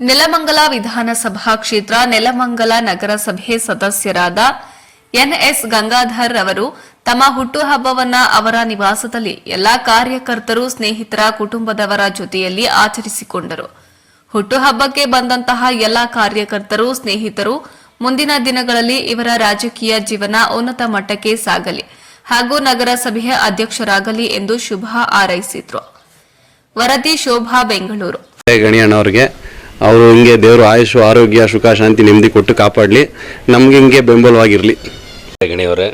ನೆಲಮಂಗಲ ವಿಧಾನಸಭಾ ಕ್ಷೇತ್ರ ನೆಲಮಂಗಲ ನಗರಸಭೆ ಸದಸ್ಯರಾದ ಎನ್ಎಸ್ ಗಂಗಾಧರ್ ಅವರು ತಮ್ಮ ಹುಟ್ಟುಹಬ್ಬವನ್ನು ಅವರ ನಿವಾಸದಲ್ಲಿ ಎಲ್ಲಾ ಕಾರ್ಯಕರ್ತರು, ಸ್ನೇಹಿತರ, ಕುಟುಂಬದವರ ಜೊತೆಯಲ್ಲಿ ಆಚರಿಸಿಕೊಂಡರು. ಹುಟ್ಟುಹಬ್ಬಕ್ಕೆ ಬಂದಂತಹ ಎಲ್ಲಾ ಕಾರ್ಯಕರ್ತರು, ಸ್ನೇಹಿತರು ಮುಂದಿನ ದಿನಗಳಲ್ಲಿ ಇವರ ರಾಜಕೀಯ ಜೀವನ ಉನ್ನತ ಮಟ್ಟಕ್ಕೆ ಸಾಗಲಿ ಹಾಗೂ ನಗರಸಭೆಯ ಅಧ್ಯಕ್ಷರಾಗಲಿ ಎಂದು ಶುಭ ಹಾರೈಸಿದರು. ವರದಿ ಶೋಭಾ, ಬೆಂಗಳೂರು. ಗಣಿಯಣ್ಣವ್ರಿಗೆ ಅವರು ಹಿಂಗೆ ದೇವರು ಆಯುಷು, ಆರೋಗ್ಯ, ಸುಖ, ಶಾಂತಿ, ನೆಮ್ಮದಿ ಕೊಟ್ಟು ಕಾಪಾಡಲಿ, ನಮ್ಗೆ ಹಿಂಗೆ ಬೆಂಬಲವಾಗಿರಲಿ. ಗಣಿಯವರೇ,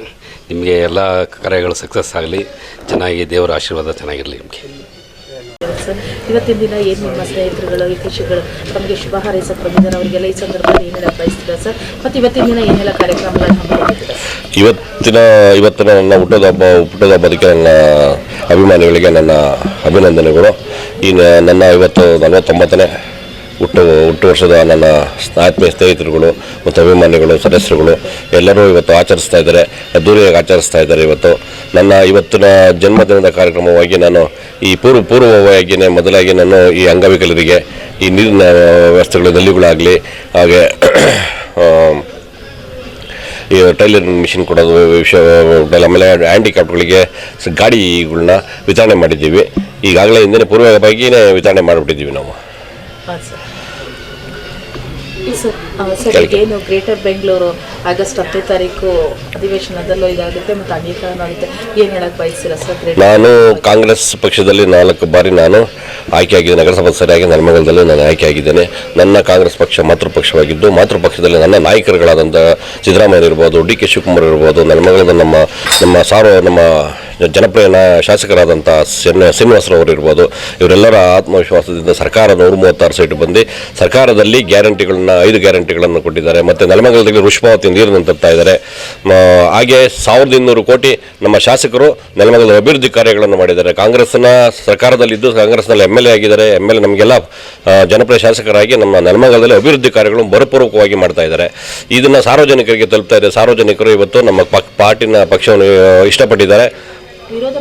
ನಿಮಗೆ ಎಲ್ಲ ಕಾರ್ಯಗಳು ಸಕ್ಸಸ್ ಆಗಲಿ, ಚೆನ್ನಾಗಿ ದೇವರ ಆಶೀರ್ವಾದ ಚೆನ್ನಾಗಿರಲಿ ನಿಮಗೆ. ಇವತ್ತಿನ ದಿನ ಏನು ನಿಮ್ಮ ಸ್ನೇಹಿತರುಗಳು, ಹಿತೈಷಿಗಳು ತಮಗೆ ಶುಭ ಹಾರೈಸಕ್ಕೆ ಬಂದಿದ್ದಾರೆ, ಅವರಿಗೆಲ್ಲ ಈ ಸಂದರ್ಭದಲ್ಲಿ ಏನೆಲ್ಲ ಬಯಸ್ತೀರಾ ಸರ್? ಮತ್ತು ಇವತ್ತಿನ ದಿನ ಏನೆಲ್ಲ ಕಾರ್ಯಕ್ರಮಗಳನ್ನು ಹಮ್ಮಿಕೊಂಡಿದ್ದೀರಾ? ಇವತ್ತಿನ ನನ್ನ ಹುಟ್ಟುಹಬ್ಬದಕ್ಕೆ ನನ್ನ ಅಭಿಮಾನಿಗಳಿಗೆ ನನ್ನ ಅಭಿನಂದನೆಗಳು. ಈ ನನ್ನ ಇವತ್ತು 49ನೇ ಹುಟ್ಟು ವರ್ಷದ ನನ್ನ ಆತ್ಮೀಯ ಸ್ನೇಹಿತರುಗಳು ಮತ್ತು ಅಭಿಮಾನಿಗಳು, ಸದಸ್ಯರುಗಳು ಎಲ್ಲರೂ ಇವತ್ತು ಆಚರಿಸ್ತಾ ಇದ್ದಾರೆ, ಅದ್ದೂರಿಯಾಗಿ ಆಚರಿಸ್ತಾ ಇದ್ದಾರೆ. ಇವತ್ತು ನನ್ನ ಇವತ್ತಿನ ಜನ್ಮದಿನದ ಕಾರ್ಯಕ್ರಮವಾಗಿ ನಾನು ಈ ಪೂರ್ವವಾಗಿಯೇ ಮೊದಲಾಗಿ ನಾನು ಈ ಅಂಗವಿಕಲರಿಗೆ ಈ ನೀರಿನ ವ್ಯವಸ್ಥೆಗಳು, ನಲ್ಲಿಗಳಾಗಲಿ, ಹಾಗೆ ಈ ಟೈಲರಿಂಗ್ ಮಿಷಿನ್ ಕೊಡೋದು ವಿಷಯ, ಆಮೇಲೆ ಹ್ಯಾಂಡಿಕ್ಯಾಪ್ಗಳಿಗೆ ಗಾಡಿಗಳನ್ನ ವಿತರಣೆ ಮಾಡಿದ್ದೀವಿ. ಈಗಾಗಲೇ ಹಿಂದೆ ಪೂರ್ವವಾಗಿಯೇ ವಿತರಣೆ ಮಾಡಿಬಿಟ್ಟಿದ್ದೀವಿ ನಾವು. ಸರ್, ಏನು ಗ್ರೇಟರ್ ಬೆಂಗಳೂರು ಆಗಸ್ಟ್ 10ನೇ ತಾರೀಕು ಅಧಿವೇಶನದಲ್ಲೂ ಇದಾಗುತ್ತೆ ಮತ್ತು ಅಂಗೀಕರಣ ಆಗುತ್ತೆ, ಏನು ಹೇಳಕ್ಕೆ ಬಯಸ್ತೀರಾ ಸರ್? ನಾನು ಕಾಂಗ್ರೆಸ್ ಪಕ್ಷದಲ್ಲಿ 4 ಬಾರಿ ನಾನು ಆಯ್ಕೆಯಾಗಿದ್ದೆ, ನಗರಸಭಾ ಸರಿಯಾಗಿ ನೆಲಮಂಗಲದಲ್ಲಿ ನಾನು ಆಯ್ಕೆಯಾಗಿದ್ದೇನೆ. ನನ್ನ ಕಾಂಗ್ರೆಸ್ ಪಕ್ಷ ಮಾತೃಪಕ್ಷವಾಗಿದ್ದು, ಮಾತೃಪಕ್ಷದಲ್ಲಿ ನನ್ನ ನಾಯಕರುಗಳಾದಂಥ ಸಿದ್ದರಾಮಯ್ಯ ಇರ್ಬೋದು, ಡಿ.ಕೆ. ಶಿವಕುಮಾರ್ ಇರ್ಬೋದು, ನೆಲಮಂಗಲದ ನಮ್ಮ ಜನಪ್ರಿಯ ಶಾಸಕರಾದಂಥ ಶ್ರೀನಿವಾಸರವರು ಇರ್ಬೋದು, ಇವರೆಲ್ಲರ ಆತ್ಮವಿಶ್ವಾಸದಿಂದ ಸರ್ಕಾರ 136 ಸೀಟು ಬಂದು ಸರ್ಕಾರದಲ್ಲಿ ಗ್ಯಾರಂಟಿಗಳನ್ನ 5 ಗ್ಯಾರಂಟಿಗಳನ್ನು ಕೊಟ್ಟಿದ್ದಾರೆ. ಮತ್ತು ನೆಲಮಂಗಲದಲ್ಲಿ ವೃಷಭಾವತಿ ನೀರನ್ನು ತರ್ತಾ ಇದ್ದಾರೆ. ಹಾಗೆ 1200 ಕೋಟಿ ನಮ್ಮ ಶಾಸಕರು ನೆಲಮಂಗಲದ ಅಭಿವೃದ್ಧಿ ಕಾರ್ಯಗಳನ್ನು ಮಾಡಿದ್ದಾರೆ. ಕಾಂಗ್ರೆಸ್ನ ಸರ್ಕಾರದಲ್ಲಿದ್ದು ಕಾಂಗ್ರೆಸ್ನಲ್ಲಿ MLA ಆಗಿದ್ದಾರೆ. MLA ನಮಗೆಲ್ಲ ಜನಪ್ರಿಯ ಶಾಸಕರಾಗಿ ನಮ್ಮ ನೆಲಮಂಗಲದಲ್ಲಿ ಅಭಿವೃದ್ಧಿ ಕಾರ್ಯಗಳನ್ನು ಭರಪೂರ್ವಕವಾಗಿ ಮಾಡ್ತಾ ಇದ್ದಾರೆ. ಇದನ್ನು ಸಾರ್ವಜನಿಕರಿಗೆ ತಲುಪ್ತಾ ಇದೆ. ಸಾರ್ವಜನಿಕರು ಇವತ್ತು ನಮ್ಮ ಪಾರ್ಟಿನ ಪಕ್ಷವನ್ನು ಇಷ್ಟಪಟ್ಟಿದ್ದಾರೆ. ವಿರೋಧ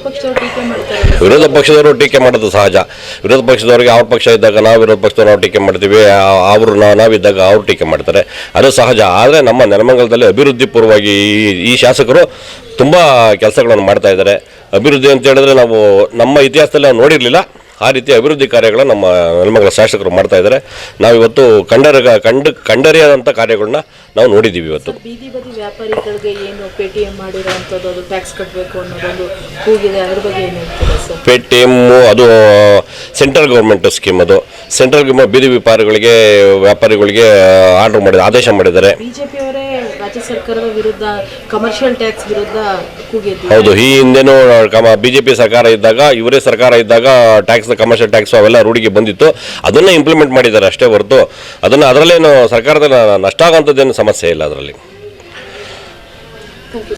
ಪಕ್ಷದವರು ಟೀಕೆ ಮಾಡೋದು ಸಹಜ. ವಿರೋಧ ಪಕ್ಷದವರಿಗೆ ಅವ್ರ ಪಕ್ಷ ಇದ್ದಾಗ ನಾವು ವಿರೋಧ ಪಕ್ಷದವ್ರು ನಾವು ಟೀಕೆ ಮಾಡ್ತೀವಿ, ಅವರು ನಾವಿದ್ದಾಗ ಅವರು ಟೀಕೆ ಮಾಡ್ತಾರೆ, ಅದು ಸಹಜ. ಆದರೆ ನಮ್ಮ ನೆಲಮಂಗಲದಲ್ಲಿ ಅಭಿವೃದ್ಧಿ ಪೂರ್ವವಾಗಿ ಈ ಶಾಸಕರು ತುಂಬ ಕೆಲಸಗಳನ್ನು ಮಾಡ್ತಾ ಇದ್ದಾರೆ. ಅಭಿವೃದ್ಧಿ ಅಂತ ಹೇಳಿದ್ರೆ ನಾವು ನಮ್ಮ ಇತಿಹಾಸದಲ್ಲಿ ನಾವು ನೋಡಿರಲಿಲ್ಲ, ಆ ರೀತಿ ಅಭಿವೃದ್ಧಿ ಕಾರ್ಯಗಳನ್ನ ನಮ್ಮ ನೆಲಮಂಗಲ ಶಾಸಕರು ಮಾಡ್ತಾ ಇದ್ದಾರೆ. ನಾವಿವತ್ತು ಕಂಡರಿಯಾದಂಥ ಕಾರ್ಯಗಳನ್ನ ನಾವು ನೋಡಿದ್ದೀವಿ. ಇವತ್ತು ಬೀದಿ ಬದಿ ವ್ಯಾಪಾರಿಗಳಿಗೆ ಏನು ಪೇಟಿಎಂ ಮಾಡಿರೋಂಥದ್ದು, ಅದು ಟ್ಯಾಕ್ಸ್ ಕಟ್ಟಬೇಕು ಅನ್ನೋದೊಂದು ಕೂಗಿದೆ, ಅದ್ರ ಬಗ್ಗೆ ಏನು ಹೇಳ್ತೀರಾ ಸರ್? ಪೇಟಿಎಮ್ ಅದು ಸೆಂಟ್ರಲ್ ಗೌರ್ಮೆಂಟ್ ಸ್ಕೀಮ್. ಅದು ಸೆಂಟ್ರಲ್ ಬೀದಿ ವ್ಯಾಪಾರಿಗಳಿಗೆ ಆದೇಶ ಮಾಡಿದ್ದಾರೆ. ಬಿಜೆಪಿಯವರೇ ರಾಜ್ಯ ಸರ್ಕಾರದ ವಿರುದ್ಧ ಕಮರ್ಷಿಯಲ್ ಟ್ಯಾಕ್ಸ್ ವಿರುದ್ಧ ಕೂಗಿದ್ರು. ಹೌದು, ಈ ಹಿಂದೆನೂ ಬಿಜೆಪಿ ಸರ್ಕಾರ ಇದ್ದಾಗ, ಇವರೇ ಸರ್ಕಾರ ಇದ್ದಾಗ ಟ್ಯಾಕ್ಸ್, ಕಮರ್ಷಿಯಲ್ ಟ್ಯಾಕ್ಸ್ ಅವೆಲ್ಲ ರೂಢಿಗೆ ಬಂದಿತ್ತು. ಅದನ್ನೇ ಇಂಪ್ಲಿಮೆಂಟ್ ಮಾಡಿದ್ದಾರೆ ಅಷ್ಟೇ ಹೊರತು ಅದರಲ್ಲೇನು ಸರ್ಕಾರದ ನಷ್ಟ ಆಗೋಂಥದ್ದೇನು ಸಮಸ್ಯೆ ಇಲ್ಲ ಅದರಲ್ಲಿ.